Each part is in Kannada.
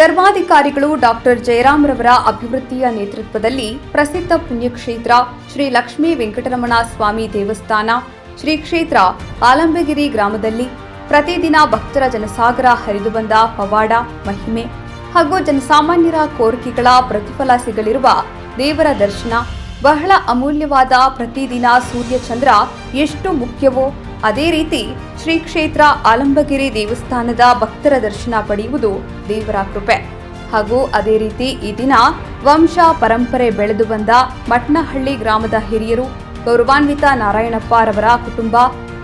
ಧರ್ಮಾಧಿಕಾರಿಗಳು ಡಾಕ್ಟರ್ ಜಯರಾಮ್ರವರ ಅಭಿವೃದ್ಧಿಯ ನೇತೃತ್ವದಲ್ಲಿ ಪ್ರಸಿದ್ಧ ಪುಣ್ಯಕ್ಷೇತ್ರ ಶ್ರೀ ಲಕ್ಷ್ಮೀ ವೆಂಕಟರಮಣ ಸ್ವಾಮಿ ದೇವಸ್ಥಾನ ಶ್ರೀ ಕ್ಷೇತ್ರ ಆಲಂಬಗಿರಿ ಗ್ರಾಮದಲ್ಲಿ ಪ್ರತಿದಿನ ಭಕ್ತರ ಜನಸಾಗರ ಹರಿದು ಬಂದ ಪವಾಡ ಮಹಿಮೆ ಹಾಗೂ ಜನಸಾಮಾನ್ಯರ ಕೋರಿಕೆಗಳ ಪ್ರತಿಫಲ ಸಿಗಲಿರುವ ದೇವರ ದರ್ಶನ ಬಹಳ ಅಮೂಲ್ಯವಾದ. ಪ್ರತಿದಿನ ಸೂರ್ಯಚಂದ್ರ ಎಷ್ಟು ಮುಖ್ಯವೋ ಅದೇ ರೀತಿ ಶ್ರೀ ಕ್ಷೇತ್ರ ಆಲಂಬಗಿರಿ ದೇವಸ್ಥಾನದ ಭಕ್ತರ ದರ್ಶನ ಪಡೆಯುವುದು ದೇವರ ಕೃಪೆ. ಹಾಗೂ ಅದೇ ರೀತಿ ಈ ದಿನ ವಂಶ ಪರಂಪರೆ ಬೆಳೆದು ಬಂದ ಮಟ್ನಹಳ್ಳಿ ಗ್ರಾಮದ ಹಿರಿಯರು ಗೌರವಾನ್ವಿತ ನಾರಾಯಣಪ್ಪ ರವರ ಕುಟುಂಬ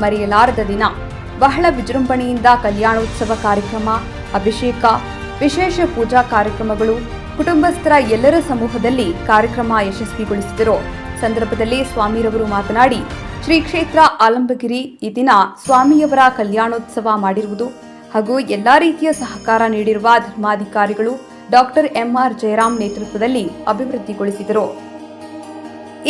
ಮರೆಯಲಾರದ ದಿನ. ಬಹಳ ವಿಜೃಂಭಣೆಯಿಂದ ಕಲ್ಯಾಣೋತ್ಸವ ಕಾರ್ಯಕ್ರಮ, ಅಭಿಷೇಕ, ವಿಶೇಷ ಪೂಜಾ ಕಾರ್ಯಕ್ರಮಗಳು ಕುಟುಂಬಸ್ಥರ ಎಲ್ಲರ ಸಮೂಹದಲ್ಲಿ ಕಾರ್ಯಕ್ರಮ ಯಶಸ್ವಿಗೊಳಿಸಿದರು. ಸಂದರ್ಭದಲ್ಲಿ ಸ್ವಾಮಿರವರು ಮಾತನಾಡಿ, ಶ್ರೀ ಕ್ಷೇತ್ರ ಆಲಂಬಗಿರಿ ಈ ದಿನ ಸ್ವಾಮಿಯವರ ಕಲ್ಯಾಣೋತ್ಸವ ಮಾಡಿರುವುದು ಹಾಗೂ ಎಲ್ಲಾ ರೀತಿಯ ಸಹಕಾರ ನೀಡಿರುವ ಧರ್ಮಾಧಿಕಾರಿಗಳು ಡಾಕ್ಟರ್ ಎಂಆರ್ ಜಯರಾಮ್ ನೇತೃತ್ವದಲ್ಲಿ ಅಭಿವೃದ್ಧಿಗೊಳಿಸಿದರು.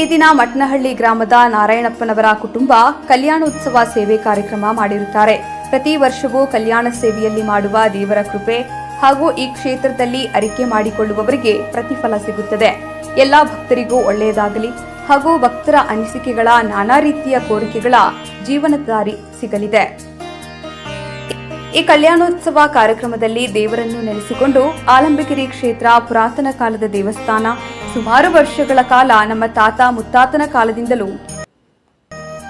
ಈ ದಿನ ಮಟ್ನಹಳ್ಳಿ ಗ್ರಾಮದ ನಾರಾಯಣಪ್ಪನವರ ಕುಟುಂಬ ಕಲ್ಯಾಣೋತ್ಸವ ಸೇವೆ ಕಾರ್ಯಕ್ರಮ ಮಾಡಿರುತ್ತಾರೆ. ಪ್ರತಿ ವರ್ಷವೂ ಕಲ್ಯಾಣ ಸೇವೆಯಲ್ಲಿ ಮಾಡುವ ದೇವರ ಕೃಪೆ ಹಾಗೂ ಈ ಕ್ಷೇತ್ರದಲ್ಲಿ ಅರಿಕೆ ಮಾಡಿಕೊಳ್ಳುವವರಿಗೆ ಪ್ರತಿಫಲ ಸಿಗುತ್ತದೆ. ಎಲ್ಲಾ ಭಕ್ತರಿಗೂ ಒಳ್ಳೆಯದಾಗಲಿ ಹಾಗೂ ಭಕ್ತರ ಅನಿಸಿಕೆಗಳ ನಾನಾ ರೀತಿಯ ಕೋರಿಕೆಗಳ ಜೀವನದಾರಿ ಸಿಗಲಿದೆ. ಈ ಕಲ್ಯಾಣೋತ್ಸವ ಕಾರ್ಯಕ್ರಮದಲ್ಲಿ ದೇವರನ್ನು ನೆಲೆಸಿಕೊಂಡು ಆಲಂಬಗಿರಿ ಕ್ಷೇತ್ರ ಪುರಾತನ ಕಾಲದ ದೇವಸ್ಥಾನ. ಸುಮಾರು ವರ್ಷಗಳ ಕಾಲ ನಮ್ಮ ತಾತ ಮುತ್ತಾತನ ಕಾಲದಿಂದಲೂ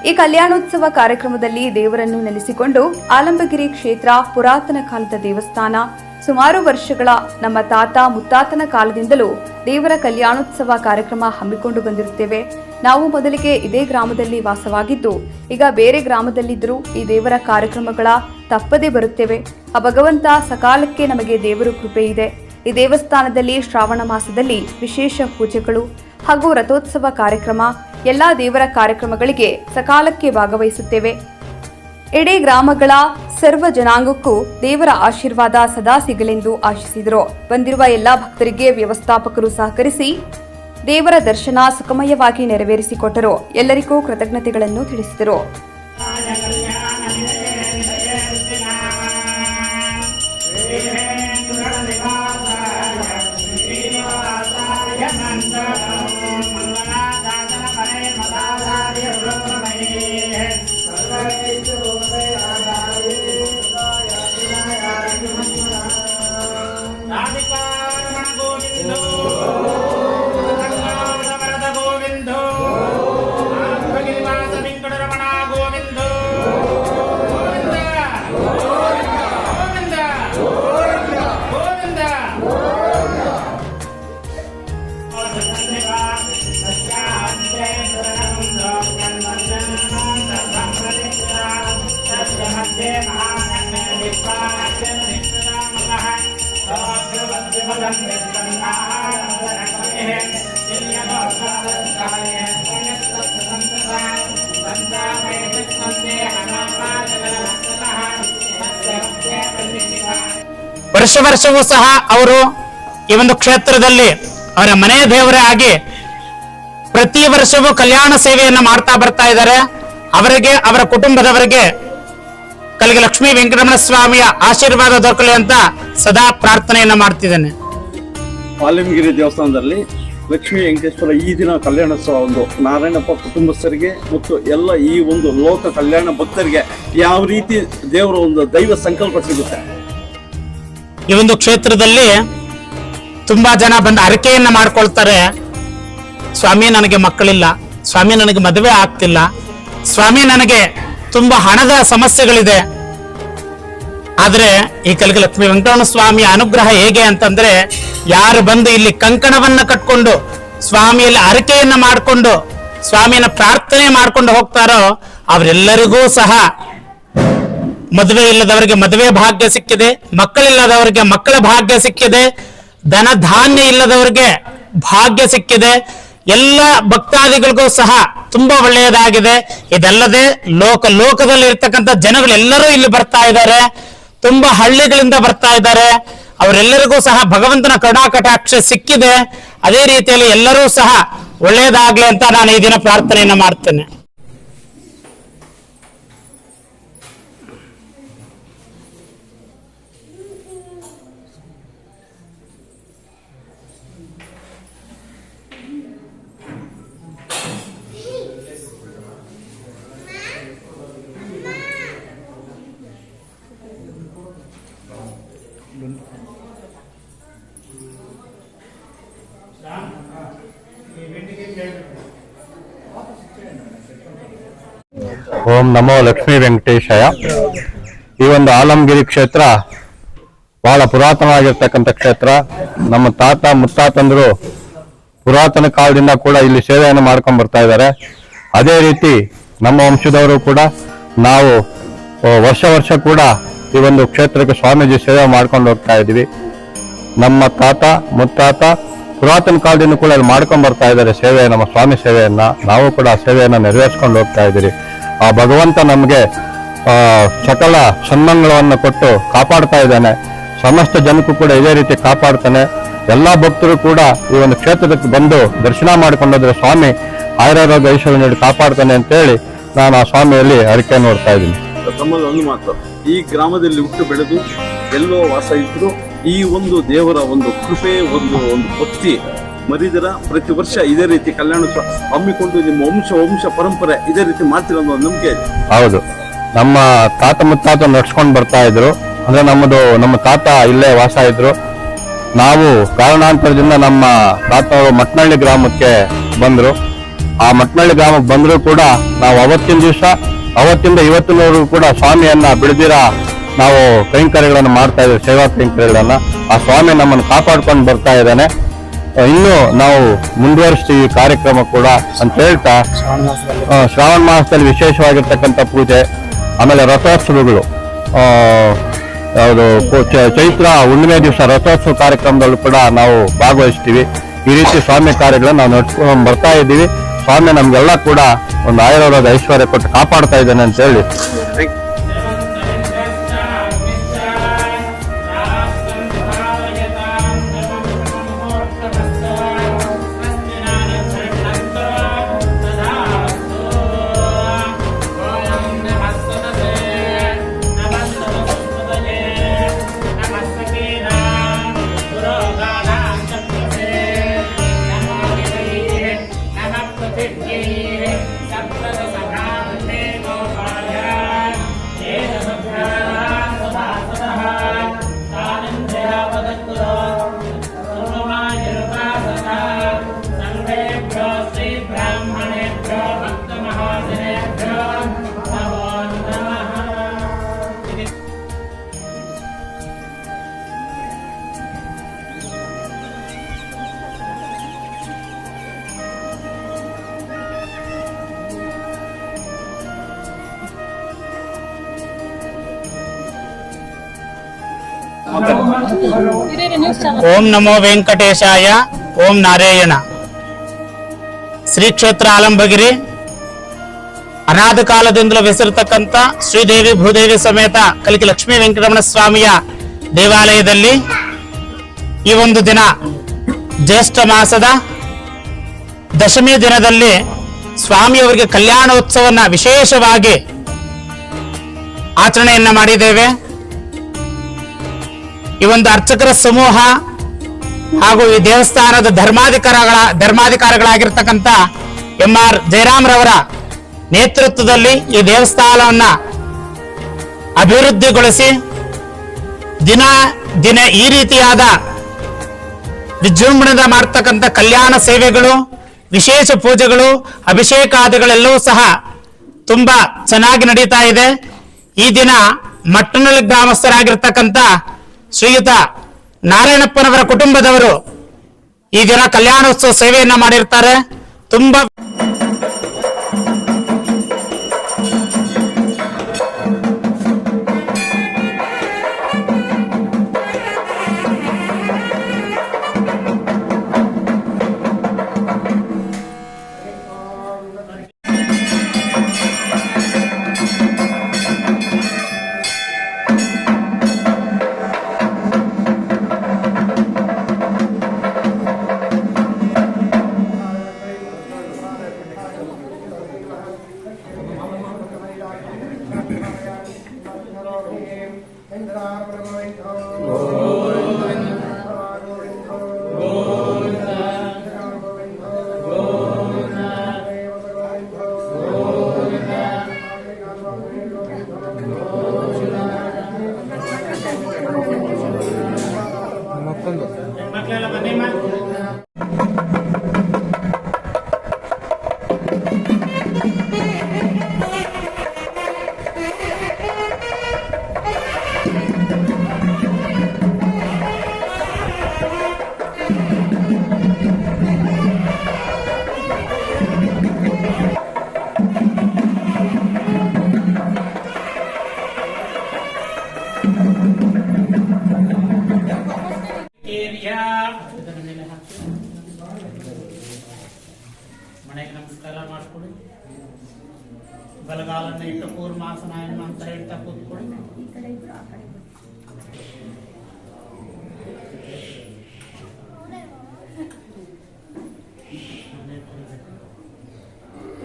ಈ ಕಲ್ಯಾಣೋತ್ಸವ ಕಾರ್ಯಕ್ರಮದಲ್ಲಿ ದೇವರನ್ನು ನೆಲೆಸಿಕೊಂಡು ಆಲಂಬಗಿರಿ ಕ್ಷೇತ್ರ ಪುರಾತನ ಕಾಲದ ದೇವಸ್ಥಾನ. ಸುಮಾರು ವರ್ಷಗಳ ನಮ್ಮ ತಾತ ಮುತ್ತಾತನ ಕಾಲದಿಂದಲೂ ದೇವರ ಕಲ್ಯಾಣೋತ್ಸವ ಕಾರ್ಯಕ್ರಮ ಹಮ್ಮಿಕೊಂಡು ಬಂದಿರುತ್ತೇವೆ. ನಾವು ಮೊದಲಿಗೆ ಇದೇ ಗ್ರಾಮದಲ್ಲಿ ವಾಸವಾಗಿದ್ದು ಈಗ ಬೇರೆ ಗ್ರಾಮದಲ್ಲಿದ್ದರೂ ಈ ದೇವರ ಕಾರ್ಯಕ್ರಮಗಳ ತಪ್ಪದೇ ಬರುತ್ತೇವೆ. ಆ ಭಗವಂತ ಸಕಾಲಕ್ಕೆ ನಮಗೆ ದೇವರು ಕೃಪೆ ಇದೆ. ಈ ದೇವಸ್ಥಾನದಲ್ಲಿ ಶ್ರಾವಣ ಮಾಸದಲ್ಲಿ ವಿಶೇಷ ಪೂಜೆಗಳು ಹಾಗೂ ರಥೋತ್ಸವ ಕಾರ್ಯಕ್ರಮ, ಎಲ್ಲಾ ದೇವರ ಕಾರ್ಯಕ್ರಮಗಳಿಗೆ ಸಕಾಲಕ್ಕೆ ಭಾಗವಹಿಸುತ್ತೇವೆ. ಇಡೀ ಗ್ರಾಮಗಳ ಸರ್ವ ಜನಾಂಗಕ್ಕೂ ದೇವರ ಆಶೀರ್ವಾದ ಸದಾ ಸಿಗಲೆಂದು ಆಶಿಸಿದರು. ಬಂದಿರುವ ಎಲ್ಲಾ ಭಕ್ತರಿಗೆ ವ್ಯವಸ್ಥಾಪಕರು ಸಹಕರಿಸಿ ದೇವರ ದರ್ಶನ ಸುಖಮಯವಾಗಿ ನೆರವೇರಿಸಿಕೊಟ್ಟರು. ಎಲ್ಲರಿಗೂ ಕೃತಜ್ಞತೆಗಳನ್ನು ತಿಳಿಸಿದರು. ವರ್ಷವೂ ಸಹ ಅವರು ಈ ಒಂದು ಕ್ಷೇತ್ರದಲ್ಲಿ ಅವರ ಮನೆ ದೇವರೇ ಆಗಿ ಪ್ರತಿ ವರ್ಷವೂ ಕಲ್ಯಾಣ ಸೇವೆಯನ್ನ ಮಾಡ್ತಾ ಬರ್ತಾ ಇದ್ದಾರೆ. ಅವರಿಗೆ ಅವರ ಕುಟುಂಬದವರಿಗೆ ಕಲಿಗೆ ಲಕ್ಷ್ಮೀ ವೆಂಕಟರಮಣ ಸ್ವಾಮಿಯ ಆಶೀರ್ವಾದ ದೊರಕಲಿ ಅಂತ ಸದಾ ಪ್ರಾರ್ಥನೆಯನ್ನ ಮಾಡ್ತಿದ್ದೇನೆ. ಆಲಂಬಗಿರಿ ದೇವಸ್ಥಾನದಲ್ಲಿ ಲಕ್ಷ್ಮೀ ವೆಂಕಟೇಶ್ವರ ಈ ದಿನ ಕಲ್ಯಾಣೋತ್ಸವ ಒಂದು ನಾರಾಯಣಪ್ಪ ಕುಟುಂಬಸ್ಥರಿಗೆ ಮತ್ತು ಎಲ್ಲ ಈ ಒಂದು ಲೋಕ ಕಲ್ಯಾಣ ಭಕ್ತರಿಗೆ ಯಾವ ರೀತಿ ದೇವರ ಒಂದು ದೈವ ಸಂಕಲ್ಪ ಸಿಗುತ್ತೆ. ಈ ಒಂದು ಕ್ಷೇತ್ರದಲ್ಲಿ ತುಂಬಾ ಜನ ಬಂದು ಅರಿಕೆಯನ್ನ ಮಾಡ್ಕೊಳ್ತಾರೆ. ಸ್ವಾಮಿ ನನಗೆ ಮಕ್ಕಳಿಲ್ಲ, ಸ್ವಾಮಿ ನನಗೆ ಮದುವೆ ಆಗ್ತಿಲ್ಲ, ಸ್ವಾಮಿ ನನಗೆ ತುಂಬಾ ಹಣದ ಸಮಸ್ಯೆಗಳಿದೆ. ಆದ್ರೆ ಈ ಕಲಿಗೆ ಲಕ್ಷ್ಮೀ ವೆಂಕಟರಮಣ ಸ್ವಾಮಿಯ ಅನುಗ್ರಹ ಹೇಗೆ ಅಂತಂದ್ರೆ, ಯಾರು ಬಂದು ಇಲ್ಲಿ ಕಂಕಣವನ್ನ ಕಟ್ಕೊಂಡು ಸ್ವಾಮಿಯಲ್ಲಿ ಅರಿಕೆಯನ್ನ ಮಾಡಿಕೊಂಡು ಸ್ವಾಮಿಯನ್ನ ಪ್ರಾರ್ಥನೆ ಮಾಡ್ಕೊಂಡು ಹೋಗ್ತಾರೋ ಅವರೆಲ್ಲರಿಗೂ ಸಹ ಮದುವೆ ಇಲ್ಲದವರಿಗೆ ಮದುವೆ ಭಾಗ್ಯ ಸಿಕ್ಕಿದೆ, ಮಕ್ಕಳಿಲ್ಲದವರಿಗೆ ಮಕ್ಕಳ ಭಾಗ್ಯ ಸಿಕ್ಕಿದೆ, ಧನ ಧಾನ್ಯ ಇಲ್ಲದವರಿಗೆ ಭಾಗ್ಯ ಸಿಕ್ಕಿದೆ. ಎಲ್ಲ ಭಕ್ತಾದಿಗಳಿಗೂ ಸಹ ತುಂಬಾ ಒಳ್ಳೆಯದಾಗಿದೆ. ಇದಲ್ಲದೆ ಲೋಕದಲ್ಲಿ ಇರ್ತಕ್ಕಂಥ ಜನಗಳೆಲ್ಲರೂ ಇಲ್ಲಿ ಬರ್ತಾ ಇದ್ದಾರೆ, ತುಂಬಾ ಹಳ್ಳಿಗಳಿಂದ ಬರ್ತಾ ಇದ್ದಾರೆ. ಅವರೆಲ್ಲರಿಗೂ ಸಹ ಭಗವಂತನ ಕರುಣಾಕಟಾಕ್ಷ ಸಿಕ್ಕಿದೆ. ಅದೇ ರೀತಿಯಲ್ಲಿ ಎಲ್ಲರೂ ಸಹ ಒಳ್ಳೆಯದಾಗ್ಲಿ ಅಂತ ನಾನು ಈ ದಿನ ಪ್ರಾರ್ಥನೆಯನ್ನ ಮಾಡ್ತೇನೆ. ಓಂ ನಮೋ ಲಕ್ಷ್ಮೀ ವೆಂಕಟೇಶಾಯ. ಈ ಒಂದು ಆಲಂಗಿರಿ ಕ್ಷೇತ್ರ ಬಹಳ ಪುರಾತನವಾಗಿರ್ತಕ್ಕಂಥ ಕ್ಷೇತ್ರ. ನಮ್ಮ ತಾತ ಮುತ್ತಾತಂದ್ರು ಪುರಾತನ ಕಾಲದಿಂದ ಕೂಡ ಇಲ್ಲಿ ಸೇವೆಯನ್ನು ಮಾಡ್ಕೊಂಡು ಬರ್ತಾ ಇದ್ದಾರೆ. ಅದೇ ರೀತಿ ನಮ್ಮ ವಂಶದವರು ಕೂಡ ನಾವು ವರ್ಷ ಕೂಡ ಈ ಒಂದು ಕ್ಷೇತ್ರಕ್ಕೆ ಸ್ವಾಮೀಜಿ ಸೇವೆ ಮಾಡ್ಕೊಂಡು ಹೋಗ್ತಾ ಇದ್ವಿ. ನಮ್ಮ ತಾತ ಮುತ್ತಾತ ಪುರಾತನ ಕಾಲದಿಂದ ಕೂಡ ಇಲ್ಲಿ ಮಾಡ್ಕೊಂಡು ಬರ್ತಾ ಇದ್ದಾರೆ ಸೇವೆ, ನಮ್ಮ ಸ್ವಾಮಿ ಸೇವೆಯನ್ನ. ನಾವು ಕೂಡ ಆ ಸೇವೆಯನ್ನ ನೆರವೇರಿಸ್ಕೊಂಡು ಹೋಗ್ತಾ ಇದ್ದೀರಿ. ಆ ಭಗವಂತ ನಮಗೆ ಸಕಲ ಸನ್ಮಂಗಳವನ್ನು ಕೊಟ್ಟು ಕಾಪಾಡ್ತಾ ಇದ್ದಾನೆ. ಸಮಸ್ತ ಜನಕ್ಕೂ ಕೂಡ ಇದೇ ರೀತಿ ಕಾಪಾಡ್ತಾನೆ. ಎಲ್ಲಾ ಭಕ್ತರು ಕೂಡ ಈ ಒಂದು ಕ್ಷೇತ್ರಕ್ಕೆ ಬಂದು ದರ್ಶನ ಮಾಡಿಕೊಂಡೋದ್ರೆ ಸ್ವಾಮಿ ಆಯುರಾರೋಗ್ಯ ಐಶ್ವರ್ಯ ನೀಡಿ ಕಾಪಾಡ್ತಾನೆ ಅಂತೇಳಿ ನಾನು ಆ ಸ್ವಾಮಿಯಲ್ಲಿ ಅರಿಕೆ ನೋಡ್ತಾ ಇದ್ದೀನಿ. ತಮ್ಮಲ್ಲಿ ಒಂದು ಮಾತು, ಈ ಗ್ರಾಮದಲ್ಲಿ ಹುಟ್ಟು ಬೆಳೆದು ಎಲ್ಲೋ ವಾಸ ಇದ್ರು ಈ ಒಂದು ದೇವರ ಒಂದು ಕೃಪೆ ಒಂದು ಭಕ್ತಿ ಮರಿದಿರ ಪ್ರತಿ ವರ್ಷ ಇದೇ ರೀತಿ ಕಲ್ಯಾಣೋತ್ಸವ ಹಮ್ಮಿಕೊಂಡು ನಿಮ್ಮ ವಂಶ ಪರಂಪರೆ ಇದೇ ರೀತಿ ಮಾಡ್ತಿರೋ ಅನ್ನೋ ನಂಬಿಕೆ ಇದೆ. ಹೌದು, ನಮ್ಮ ತಾತ ಮುತ್ತಾತ ನಡ್ಸ್ಕೊಂಡು ಬರ್ತಾ ಇದ್ರು. ಅಂದ್ರೆ ನಮ್ಮ ತಾತ ಇಲ್ಲೇ ವಾಸ ಇದ್ರು. ನಾವು ಕಾರಣಾಂತರದಿಂದ ನಮ್ಮ ತಾತ ಮಟ್ನಳ್ಳಿ ಗ್ರಾಮಕ್ಕೆ ಬಂದ್ರು. ಆ ಮಟ್ನಳ್ಳಿ ಗ್ರಾಮಕ್ಕೆ ಬಂದ್ರು ಕೂಡ ನಾವು ಅವತ್ತಿಂದ ಇವತ್ತಿನವರೆಗೂ ಕೂಡ ಸ್ವಾಮಿಯನ್ನ ಬಿಡದಿರ ನಾವು ಕೈಂಕರ್ಯಗಳನ್ನು ಮಾಡ್ತಾ ಇದ್ದೇವೆ, ಸೇವಾ ಕೈಂಕರ್ಯಗಳನ್ನ. ಆ ಸ್ವಾಮಿ ನಮ್ಮನ್ನು ಕಾಪಾಡ್ಕೊಂಡು ಬರ್ತಾ ಇದ್ದಾನೆ. ಇನ್ನು ನಾವು ಮುಂದುವರಿಸ್ತೀವಿ ಈ ಕಾರ್ಯಕ್ರಮ ಕೂಡ ಅಂತ ಹೇಳ್ತಾ, ಶ್ರಾವಣ ಮಾಸದಲ್ಲಿ ವಿಶೇಷವಾಗಿರ್ತಕ್ಕಂಥ ಪೂಜೆ, ಆಮೇಲೆ ರಥೋತ್ಸವಗಳು, ಯಾವುದು ಚೈತ್ರ ಹುಣ್ಣಿಮೆ ದಿವಸ ರಥೋತ್ಸವ ಕಾರ್ಯಕ್ರಮದಲ್ಲೂ ಕೂಡ ನಾವು ಭಾಗವಹಿಸ್ತೀವಿ. ಈ ರೀತಿ ಸ್ವಾಮಿ ಕಾರ್ಯಗಳನ್ನು ನಾವು ನಡ್ಸ್ಕೊಂಡು ಬರ್ತಾ ಇದ್ದೀವಿ. ಸ್ವಾಮಿ ನಮ್ಗೆಲ್ಲ ಕೂಡ ಒಂದು ಆಯುರ್ವೇದ ಐಶ್ವರ್ಯ ಕೊಟ್ಟು ಕಾಪಾಡ್ತಾ ಇದ್ದಾನೆ ಅಂತ ಹೇಳಿ ಓಂ ನಮೋ ವೆಂಕಟೇಶಾಯ. ಓಂ ನಾರಾಯಣ. ಶ್ರೀ ಕ್ಷೇತ್ರ ಆಲಂಬಗಿರಿ ಅನಾಥ ಕಾಲದಿಂದಲೂ ಬೆಸರತಕ್ಕಂಥ ಶ್ರೀದೇವಿ ಭೂದೇವಿ ಸಮೇತ ಕಲಿಕೆ ಲಕ್ಷ್ಮೀ ವೆಂಕಟರಮಣ ಸ್ವಾಮಿಯ ದೇವಾಲಯದಲ್ಲಿ ಈ ಒಂದು ದಿನ ಜ್ಯೇಷ್ಠ ಮಾಸದ ದಶಮಿ ದಿನದಲ್ಲಿ ಸ್ವಾಮಿಯವರಿಗೆ ಕಲ್ಯಾಣೋತ್ಸವನ್ನ ವಿಶೇಷವಾಗಿ ಆಚರಣೆಯನ್ನ ಮಾಡಿದ್ದೇವೆ. ಈ ಒಂದು ಅರ್ಚಕರ ಸಮೂಹ ಹಾಗೂ ಈ ದೇವಸ್ಥಾನದ ಧರ್ಮಾಧಿಕಾರಿಗಳಾಗಿರ್ತಕ್ಕಂಥ MR ಜಯರಾಮ್ ರವರ ನೇತೃತ್ವದಲ್ಲಿ ಈ ದೇವಸ್ಥಾನವನ್ನ ಅಭಿವೃದ್ಧಿಗೊಳಿಸಿ ದಿನ ಈ ರೀತಿಯಾದ ವಿಜೃಂಭಣೆಯಿಂದ ಮಾಡ್ತಕ್ಕಂಥ ಕಲ್ಯಾಣ ಸೇವೆಗಳು, ವಿಶೇಷ ಪೂಜೆಗಳು, ಅಭಿಷೇಕಾದಿಗಳೆಲ್ಲವೂ ಸಹ ತುಂಬಾ ಚೆನ್ನಾಗಿ ನಡೀತಾ ಇದೆ. ಈ ದಿನ ಮಟ್ಟನಳ್ಳಿ ಗ್ರಾಮಸ್ಥರಾಗಿರ್ತಕ್ಕಂಥ ಶ್ರೀಯುತ ನಾರಾಯಣಪ್ಪನವರ ಕುಟುಂಬದವರು ಈ ದಿನ ಕಲ್ಯಾಣೋತ್ಸವ ಸೇವೆಯನ್ನ ಮಾಡಿರ್ತಾರೆ. ತುಂಬಾ ಮಕ್ಕಳೆಲ್ಲ ಬನ್ನಿ. ನಮಸ್ಕಾರ ಮಾಡ್ಕೊಳ್ಳಿ. ಬಲಗಾಲನ್ನ ಇಟ್ಟು ಕೂರ್ಮಾಸನ ಅಂತ ಹೇಳ್ತಾ ಕೂತ್ಕೊಳ್ಳಿ.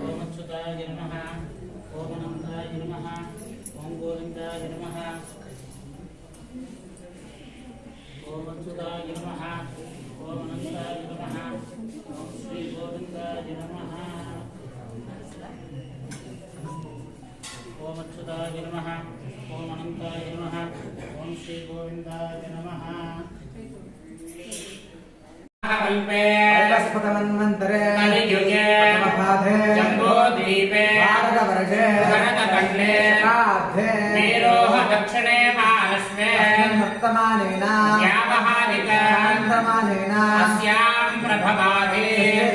ಓಂ ಅಚ್ಯುತಾಯ ನಮಃ, ಓಂ ಅನಂತಾಯ ನಮಃ, ಓಂ ಗೋವಿಂದಾಯ ನಮಃ. ಓಂ ಅಚ್ಯುತಾಯ ನಮಃ, ಓಂ ಅನಂತಾಯ ನಮಃ, ಓಂ ಶ್ರೀ ಗೋವಿಂದಾಯ ನಮಃ. ಓಂ ಅಚ್ಯುತಾಯ ನಮಃ, ಓಂ ಅನಂತಾಯ ನಮಃ, ಓಂ ಶ್ರೀ ಗೋವಿಂದಾಯ ನಮಃ. ಕಲ್ಪೆ ಕೈಲಾಸಪತಮನ್ವಂತರೆ ಕಲಿಯುಗೆ ಪ್ರಥಮಪಾಧೆ ಜಂಬೋದ್ವೀಪೆ ಭಾರತವರ್ಷೆ ಭರತಖಂಡೇ ಶತಾಬ್ಧೆ ಮೇರೋಹ ದಕ್ಷಿಣೆ ಮಹಾಲಕ್ಷ್ಮೇ ವರ್ತಮಾನೇನ ವ್ಯಾವಹಾರಿಕ ಶಾಂತಮಾನೇನ ಅಸ್ಯಾಂ ಪ್ರಭವಾಧಿ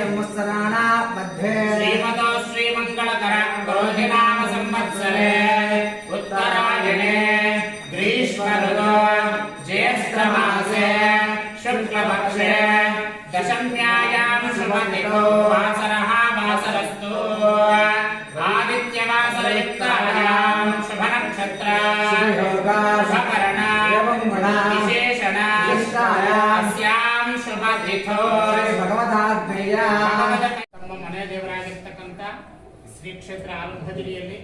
ಸಂವತ್ಸರಾಣ ಮಧ್ಯೆ ಶ್ರೀಮತೋ ಶ್ರೀಮಂಗಳಕರ ಕ್ರೋಧಿನಾಮ ಸಂವತ್ಸರೆ ಉತ್ತರಾಯಣೆ ಗ್ರೀಷ್ಮ ಋತು ಜ್ಯೇಷ್ಠ ಮಾಸೆ ಶುಕ್ಲಪಕ್ಷೆ ದಶಮ್ಯಾಯಾಂ ಶುಭತಿಥೋ ವಾಸರಃ ವಾಸರಸ್ತು ಆದಿತ್ಯವಾಸರಯುಕ್ತಾಯಾಂ ಶುಭನಕ್ಷತ್ರ ಶುಭಯೋಗ ಶುಭಕರಣ ಏವಂಗುಣ ವಿಶೇಷಣ ವಿಶಿಷ್ಟಾಯಾಂ ಅಸ್ಯಾಂ ಶುಭತಿಥೋ ಭಗವದಾಜ್ಞೆಯ ತಮ್ಮ ಮನೆ ದೇವರಾಗಿರ್ತಕ್ಕಂಥ ಶ್ರೀ ಕ್ಷೇತ್ರ ಆಲಂಬಗಿರಿಯಲ್ಲಿ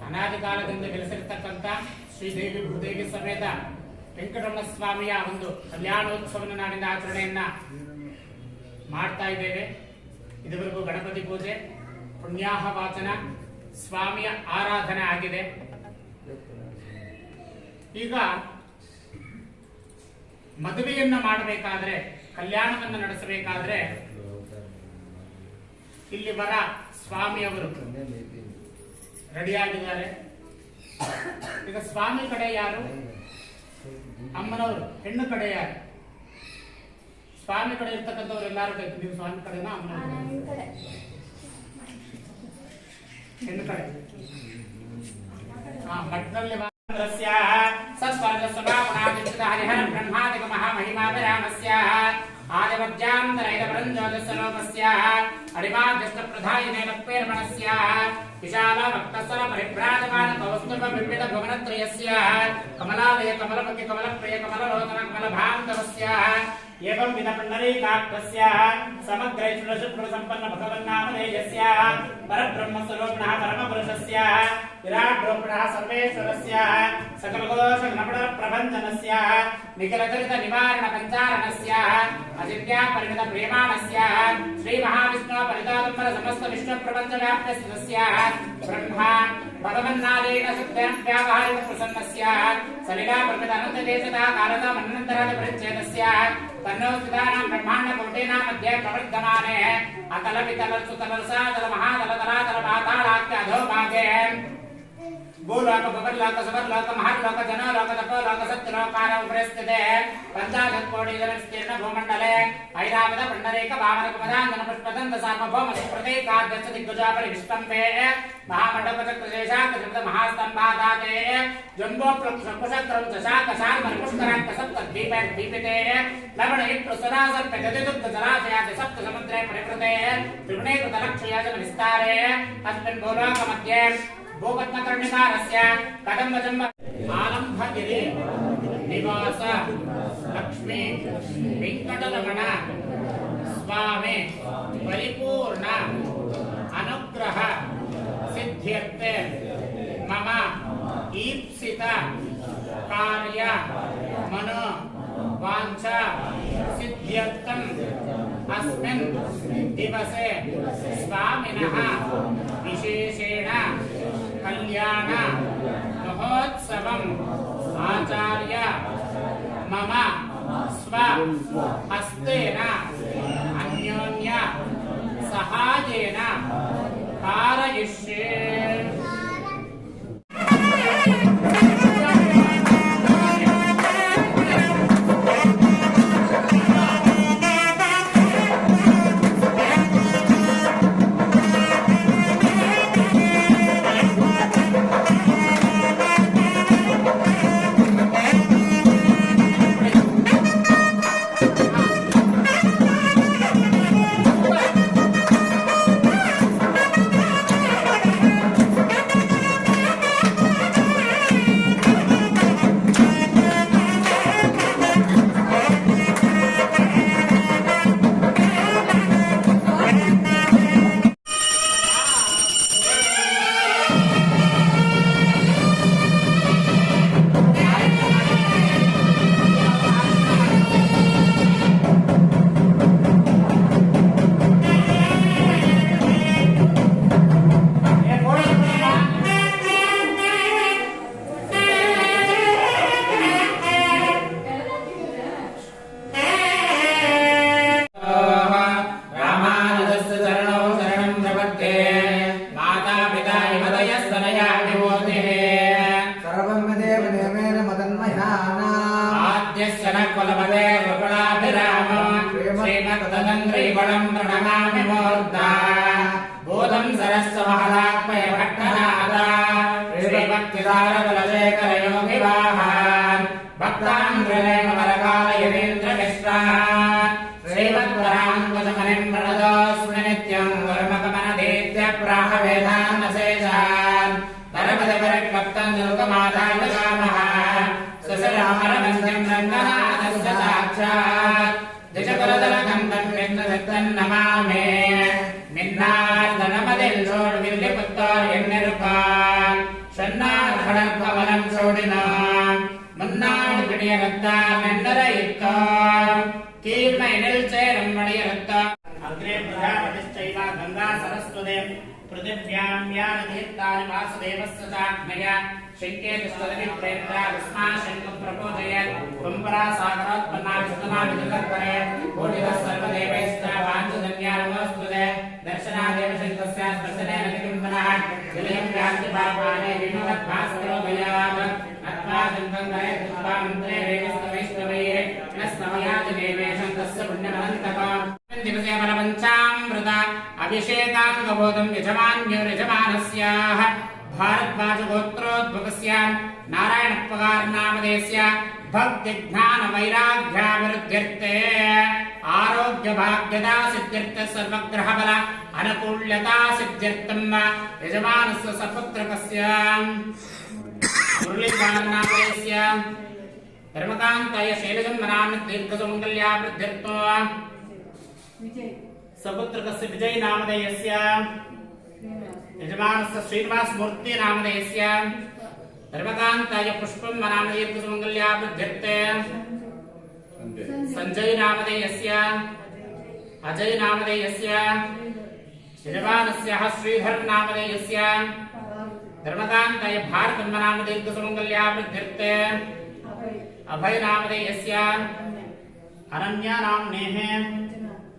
ಅನಾದಿ ಕಾಲದಿಂದ ನೆಲೆಸಿರ್ತಕ್ಕಂಥ ಶ್ರೀದೇವಿ ಭೂದೇವಿ ಸಮೇತ ವೆಂಕಟರಮಣ ಸ್ವಾಮಿಯ ಒಂದು ಕಲ್ಯಾಣೋತ್ಸವನ ನಾಡಿನ ಆಚರಣೆಯನ್ನ ಮಾಡ್ತಾ ಇದ್ದೇವೆ. ಇದುವರೆಗೂ ಗಣಪತಿ ಪೂಜೆ, ಪುಣ್ಯಾಹ ವಾಚನ, ಸ್ವಾಮಿಯ ಆರಾಧನೆ ಆಗಿದೆ. ಈಗ ಮದುವೆಯನ್ನ ಮಾಡಬೇಕಾದ್ರೆ, ಕಲ್ಯಾಣವನ್ನು ನಡೆಸಬೇಕಾದ್ರೆ ಇಲ್ಲಿ ವರ ಸ್ವಾಮಿಯವರು ರೆಡಿಯಾಗಿದ್ದಾರೆ. ಈಗ ಸ್ವಾಮಿ ಕಡೆ ಯಾರು, ಅಮ್ಮನವರು ಹೆಣ್ಣು ಕಡೆ ಯಾರು? ಸ್ವಾಮಿ ಕಡೆ ಇರ್ತಕ್ಕಂಥವ್ರು ಎಲ್ಲಾರು ಕೈ, ನೀವು ಸ್ವಾಮಿ ಕಡೆನಾ ಅಮ್ಮನವ್ರ ಕಡೆ? ಹೆಣ್ಣು ಕಡೆ ಮಠದಲ್ಲಿ ಹರಿಹರ ಬ್ರಹ್ಮಾದಿಕ ಮಹಾಮಹಿಮಾಭಿರಾಮಸ್ಯಾಃ ಆದಿಮಧ್ಯಾಂತರೈದಪರಂಜ್ಯೋತಿಸ್ವರೂಪಸ್ಯಾಃ ಅಡಿಮಾಧ್ಯಸ್ಥಪ್ರಧಾಯಿನೇ ಲಕ್ಷ್ಮೀರ್ಮಣಸ್ಯಾಃ ವಿಶಾಲ ಭಕ್ತಸ್ಥಲ ಪರಿಭ್ರಾಜಮಾನ ಕೌಸ್ತುಭ ಬಿಂಬಿತ ಭುವನತ್ರಯಸ್ಯಾಃ ಕಮಲಾಲಯ ಕಮಲಮುಖಿ ಕಮಲಪ್ರಿಯ ಕಮಲಲೋಚನ ಕಮಲಭಾಂತವಸ್ಯಾಃ ಏವಂ ವಿಧ ಪುಂಡರೀಕಾಕ್ಷಸ್ಯಾಃ ಸಮಗ್ರೈಶ್ವರಶುಕ್ರ ಸಂಪನ್ನ ಭಗವನ್ನಾಮಧೇಯಸ್ಯಾಃ ಪರಬ್ರಹ್ಮ ಸ್ವರೂಪಿಣಃ ಪರಮಪುರುಷಸ್ಯಾಃ ವಿರಾಟ್ ರೂಪಿಣಃ ಸರ್ವೇಶ್ವರಸ್ಯಾಃ ಸಕಲಘೋಷ ಗಣಪಡ ಪ್ರಭಂಜನಸ್ಯಾಃ ನಿಖಿಲಚರಿತ ನಿವಾರಣ ಪಂಚಾರಣಸ್ಯಾಃ ಅಜಿತ್ಯಾ ಪರಿಮಿತ ಪ್ರೇಮಾಣಸ್ಯಾಃ ಶ್ರೀ ಮಹಾವಿಷ್ಣು ಪರಿತಾದಂಬರ ಸಮಸ್ತ ವಿಷ್ಣು ಪ್ರಪಂಚ ವ್ಯಾಪ್ತ ಸ್ಥಿತಸ್ಯಾಃ ಬ್ರಹ್ಮ ಭಗವನ್ನಾದೇನ ಸತ್ಯಂ ವ್ಯಾವಹಾರಿಕ ಪ್ರಸನ್ನಸ್ಯಾಃ ಸಲಿಲಾ ಪರಿಮಿತ ಅನಂತ ದೇಶದ ಕಾಲದ ಮನ್ವಂತರಾದ ಪರಿಚ್ಛೇದಸ್ಯಾಃ ತನ್ನೋ ಸ್ಥಿತಾನಾಂ ಬ್ರಹ್ಮಾಂಡ ಕೋಟಿನಾಂ ಮಧ್ಯೆ ಪ್ರವರ್ಧಮಾನೆ ಅತಲ ವಿತಲ ಸುತಲ ಸಾತಲ ಮಹಾತಲ ತಲಾತಲ ಪಾತಾಳಾಖ್ಯ ಅಧೋಭಾಗೆ ಭೂಲೋಕ ಭುವರ್ಲೋಕ ಸುವರ್ಲೋಕ ಮಹರ್ಲೋಕ ಜನೋಲೋಕ ತಪೋಲೋಕ ಸತ್ಯಲೋಕಾರ ಉಪರಿಸ್ಥಿತೆ ಪಂಚಾಶತ್ ಕೋಟಿ ಜನ ವಿಸ್ತೀರ್ಣ ಭೂಮಂಡಲೆ ಐರಾವತ ಪಂಡರೀಕ ವಾಮನ ಕುಮದಾಂಗನ ಪುಷ್ಪದಂತ ಸಾರ್ವಭೌಮ ಪ್ರತೀಕಾಧ್ಯಕ್ಷ ದಿಗ್ಗಜಾಪರಿ ವಿಷ್ಕಂಪೆ ಮಹಾಮಂಡಪ ಚಕ್ರಶೇಷಾಕ ತ್ರಿಪದ ಮಹಾಸ್ತಂಭಾದಾತೆ ಜಂಬೋ ಪ್ರಕ್ಷುಷಕ್ರಂ ಚಶಾಕ ಶಾರ್ಮನ ಪುಷ್ಕರಾಂಕ ಸಪ್ತ ದ್ವೀಪ ದ್ವೀಪಿತೆ ಲವಣ ಇಟ್ಟು ಸುರಾಸರ್ಪ ಗದಿದುಗ್ಧ ಜಲಾಶಯಾದ ಸಪ್ತ ಸಮುದ್ರೇ ಪರಿವೃತೆ ತ್ರಿಗುಣೀಕೃತ ಲಕ್ಷಯ ಜನ ವಿಸ್ತಾರೆ ಅಸ್ಮಿನ್ ಭೂಲೋಕ ಮಧ್ಯೆ ಭೂಪದ್ಮಕರ್ಣಿಕಾರಸ್ಯ ಕದಂಬಜಂಬ ಆಲಂಬಗಿರಿ ನಿವಾಸ ಲಕ್ಷ್ಮೀ ವೆಂಕಟರಮಣ ಸ್ವಾಮಿ ಪರಿಪೂರ್ಣ ಅನುಗ್ರಹ ಸಿದ್ಧ್ಯರ್ತೆ ಮಮ ಈಪ್ಸಿತ ಕಾರ್ಯ ಮನೋ ವಾಂಛ ಸಿದ್ಧ್ಯರ್ಥಂ ಅಸ್ಮಿನ್ ದಿವಸೆ ಸ್ವಾಮಿನಃ ವಿಶೇಷೇಣ ಕಲ್ಯಾಣ ಮಹೋತ್ಸವಂ ಆಚಾರ್ಯ ಮಮ ಸ್ವ ಹಸ್ತೇನ ಅನ್ಯೋನ್ಯ ಸಹಾಯೇನ ಕಾರಯಿಷ್ಯೆ. विदारबलशेखरयोगिवाहान् भक्तान्द्रनेमवरकालयतीन्द्रमिश्रान् श्रीमद्वराङ्कुशमनिम् प्रणतोऽस्मि नित्यम् वर्मकमनधीत्य प्राहवेदान्नशेषान् नरपतिपरिक्लप्तम् दुर्गमादायकामः सुशिरामरमन्दिम् रङ्गनाथस्य साक्षात् द्विजकुलदलकन्दम् विष्णुदत्तन्नमामि मिन्नार्दनमदिम् सोड्विल्लिपुत्तोर् एण्णिरुपान् षण्णार्हणभवनम् सोडिनाम् मुन्नाड् पिडियरत्ताम् एण्णरयित्तोम् कीर्णयनिल् चेरम् मणियरत्ताम् अग्रे प्रजापतिश्चैव गङ्गा सरस्वती पृथिव्याम् यानतीर्थानि वासुदेवस्य चाग्नया शङ्केतुस्तदभिप्रेत्या विस्माशङ्कप्रपोदयत् कुम्भरासागरोत्पन्नाभिषुतनाभिजगत्परे कोटितः सर्वदेवैश्च वाञ्छितन्यानमोऽस्तुते दर्शनादेव शङ्कस्य स्पर्शनेन किम्बनः विलयम् यान्ति पापाने विमवद्भास्करोदयात् अत्वा शङ्कम् करे कृत्वा मन्त्रे रेणस्तवैष्णवैः नस्तमयाति देवेशं तस्य पुण्यमनन्तकम् दिवसे बलपञ्चामृत अभिषेकाङ्गबोधम् यजमान्योर्यजमानस्याः भारद्वाजगोत्रोद्भवस्य नारायणपगारनामधेयस्य भक्तिज्ञानवैराग्याभिवृद्ध्यर्थे आरोग्यभाग्यदा सिद्ध्यर्थे सर्वग्रहबल अनुकूल्यता सिद्ध्यर्थम् यजमानस्य सपुत्रकस्य मुरलीधरनामधेयस्य धर्मकान्ताय शैलजन्मनाम्नि दीर्घसुमङ्गल्यावृद्ध्यर्थो सपुत्रकस्य विजयनामधेयस्य यजमानस्य श्रीनिवासमूर्ति नामधेयस्य धर्मकान्ताय पुष्पं नामधेयर्गसुमङ्गल्यावृद्ध्यर्थे संजय नामधेयस्य अजय नामधेयस्य यजमानस्य श्रीधर नामधेयस्य धर्मकान्ताय भारतं नामधेयर्गसुमङ्गल्यावृद्ध्यर्थे अभय नामधेयस्य अनन्या नाम्नेः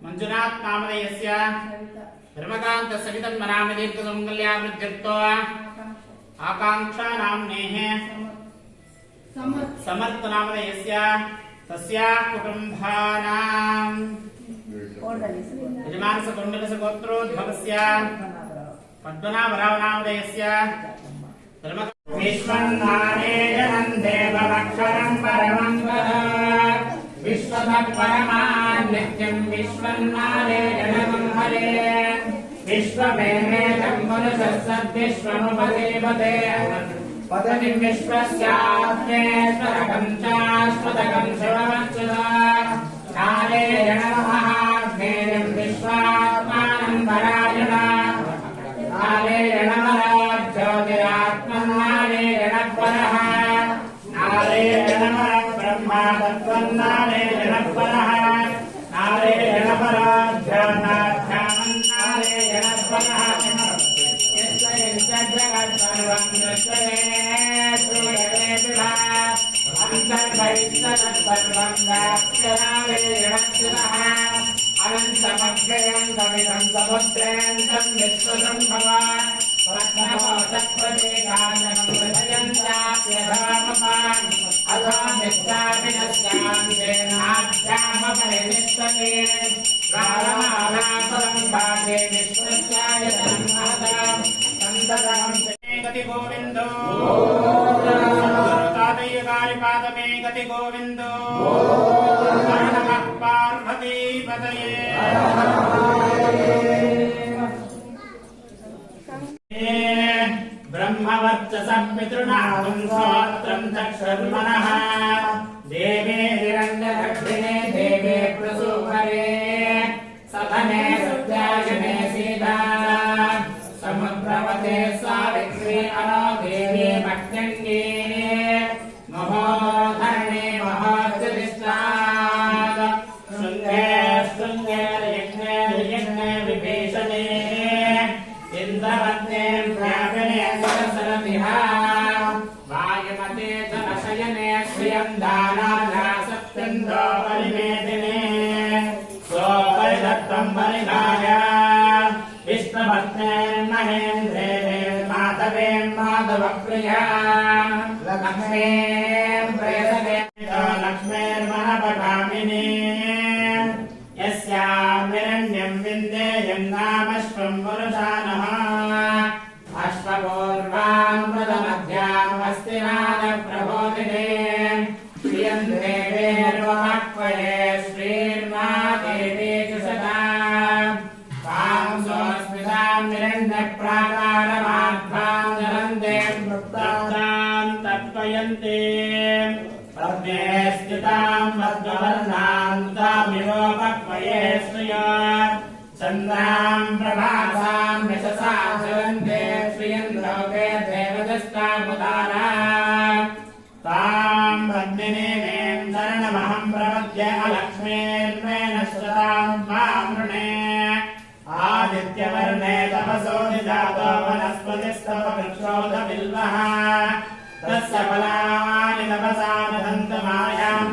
मंजुनाथ नामधेयस्य धर्मकान्त सवितं नामधेयर्गसुमङ्गल्यावृद्ध्यर्थो आकांक्षा नाम्नेः समर्थ नामधेयस्य तस्याः कुटुम्बानां यजमानस्य कुण्डलस्य गोत्रोद्भवस्य पद्मनाभराव नामधेयस्य विश्वन्नारेयणं देवमक्षरं परमं वद विश्वतः परमान् नित्यं विश्वन्नारेयणं हरे विश्वमेवेदं मनुषः सद्विश्वमुपसेवते पदतिं विश्वस्यात्मेश्वरकं चाश्वतकं शिवमच्युता नारेयणमहाज्ञेयं विश्वात्मानं परायण नारेयणमराज्योतिरात्मन्नारेयणपरः नारेयणमरब्रह्मा तत्त्वन्नारेयणपरः नारेयणपराध्यानाध्यानन्नारेयणपरः यस्य जगत्सर्वं दृश्यते श्रूयते विभा अन्तर्बहिस्तत्सर्वं व्याप्यनारेयणस्थितः अनन्तमव्ययं कवितं समुद्रेऽन्तं विश्वसम्भवा प्रज्ञावचप्रदेकानकं हृदयं चाप्यधामपान् अधो निष्ठापिनस्यान्तेनाध्यामपरिनिष्ठते प्रारमालापरं भागे विश्वस्यायतं महतां सन्ततं गति गोविन्दो तातय्यकारिपादमे गति गोविन्दो नमः पार्वतीपतये ब्रह्मवर्चसं पितॄणां स्तोत्रं चक्षुर्मनः देवे हिरण्यगर्भिणे देवे प्रसूकरे सधने सत्यायने सीता समुद्रवते सावित्री अनो देवी मह्यङ्गे महोधरणे महोज्जतिष्ठात् शृङ्गे शृङ्गेर्यज्ञे यज्ञे विभीषणे इन्द्रवत्ने व्यापिने सरसरतिः वायुमते जनशयने श्रियं दानाधा सत्यन्दो परिमेदिने सोपरिदत्तं परिधाय विष्णुभक्ते महेन्द्रे माधवे माधवप्रिया लक्ष्मे प्रेयसते लक्ष्मीर्महपगामिनी यस्यामिरण्यं विन्देयं नामश्वं पुरुषानः अश्वपूर्वां प्रथमध्यां हिरण्यप्राकारमाध्वां जलन्ते वृत्तां तत्पयन्ते प्रज्ञे स्थितां पद्मवर्णां तामिवोपक्वये श्रिया चन्द्रां प्रभासां यशसा जलन्ते श्रियन्द्रोगे देवदष्टामुदारा तां पद्मिनीं शरणमहं प्रपद्ये अलक्ष्मीर्मेण श्रुतां मां वृणे आदित्यवर्णे तपसो निजातो वनस्पतिस्तव वृक्षोदबिल्वः तस्य फलानि तपसा दधन्तमायां